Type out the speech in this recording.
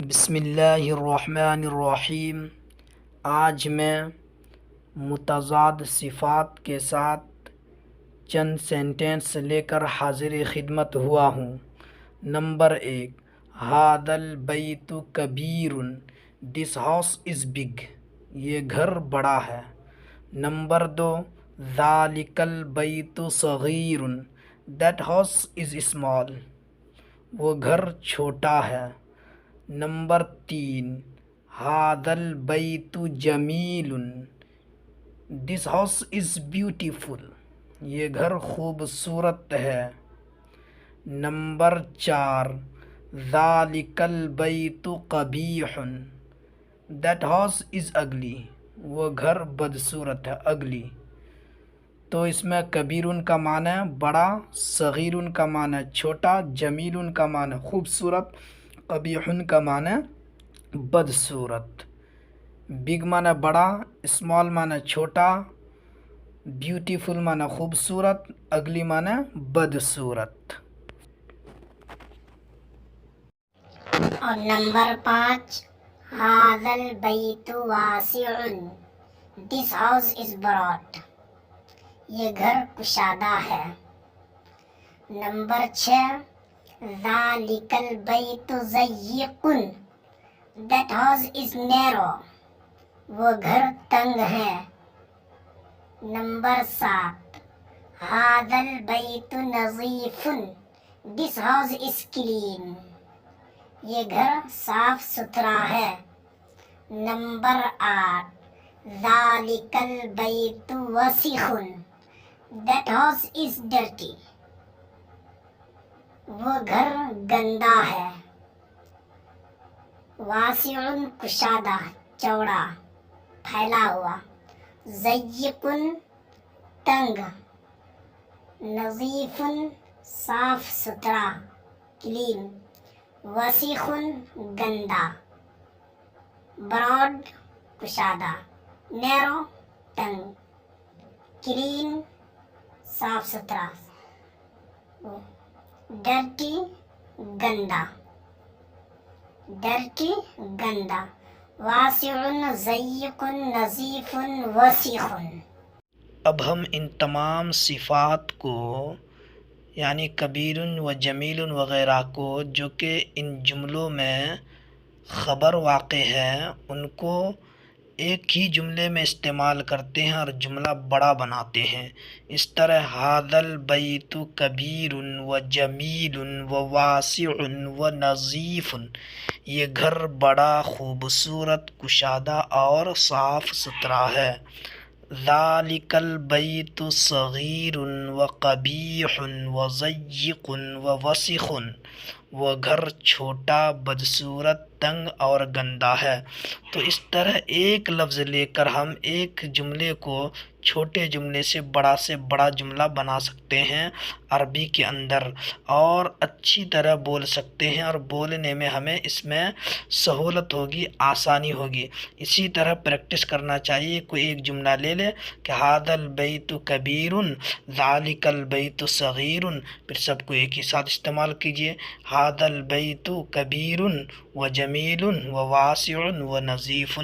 بسم اللہ الرحمن الرحیم۔ آج میں متضاد صفات کے ساتھ چند سینٹنس لے کر حاضر خدمت ہوا ہوں۔ نمبر 1، ھذا البیت کبیر، دس ہاؤس از بگ، یہ گھر بڑا ہے۔ نمبر 2، ذالک البیت صغیر، دیٹ ہاؤس از اسمال، وہ گھر چھوٹا ہے۔ نمبر 3، ھذا البیت جمیل، دس ہاؤس از بیوٹیفل، یہ گھر خوبصورت ہے۔ نمبر 4، ذالک البیت قبیح، دیٹ ہاؤس از اگلی، وہ گھر بدصورت ہے، اگلی۔ تو اس میں کبیرن کا معنی ہے بڑا، صغیرن کا معنی ہے چھوٹا، جمیلن کا معنی ہے خوبصورت، قبیحن کا معنی ہے بدصورت۔ بگ معنی بڑا، اسمال معنی چھوٹا، بیوٹیفل معنی خوبصورت، اگلی معنی بدصورت۔ اور نمبر 5، ھذا البیت واسع، دس ہاؤس از براڈ، یہ گھر کشادہ ہے۔ نمبر 6، ذالک البیت ضیق، دیٹ ہاؤس از نیرو، وہ گھر تنگ ہے۔ نمبر 7، ھذا البیت نظیف، دس ہاؤس از کلین، یہ گھر صاف ستھرا ہے۔ نمبر 8، ذالک البیت وسخ، دیٹ ہاؤس از ڈرٹی، وہ گھر گندا ہے۔ واسع کشادہ، چوڑا، پھیلا ہوا۔ ضیق تنگ۔ نظیف صاف ستھرا، کلین۔ وسیخ گندا۔ براڈ کشادہ، نیرو تنگ، کلین صاف ستھرا، ڈرٹی گندا، ڈرٹی گندا۔ واسع، ضیق، نظیف، وسیخ۔ اب ہم ان تمام صفات کو یعنی کبیر و جمیل وغیرہ کو جو کہ ان جملوں میں خبر واقع ہے ان کو ایک ہی جملے میں استعمال کرتے ہیں اور جملہ بڑا بناتے ہیں۔ اس طرح ھذا البیت کبیر و جمیل و واسع و نظیف، یہ گھر بڑا، خوبصورت، کشادہ اور صاف ستھرا ہے۔ ذالک البیت صغیر و قبیح و ضیق و وسخ، وہ گھر چھوٹا، بدصورت، تنگ اور گندا ہے۔ تو اس طرح ایک لفظ لے کر ہم ایک جملے کو چھوٹے جملے سے بڑا جملہ بنا سکتے ہیں عربی کے اندر، اور اچھی طرح بول سکتے ہیں، اور بولنے میں ہمیں اس میں سہولت ہوگی، آسانی ہوگی۔ اسی طرح پریکٹس کرنا چاہیے۔ کوئی ایک جملہ لے لے کہ ھذا البیت کبیر، ذالک البیت صغیر، پھر سب کو ایک ہی ساتھ استعمال کیجیے۔ ھذا البیت کبیر و جمیل و واسع و نظیف۔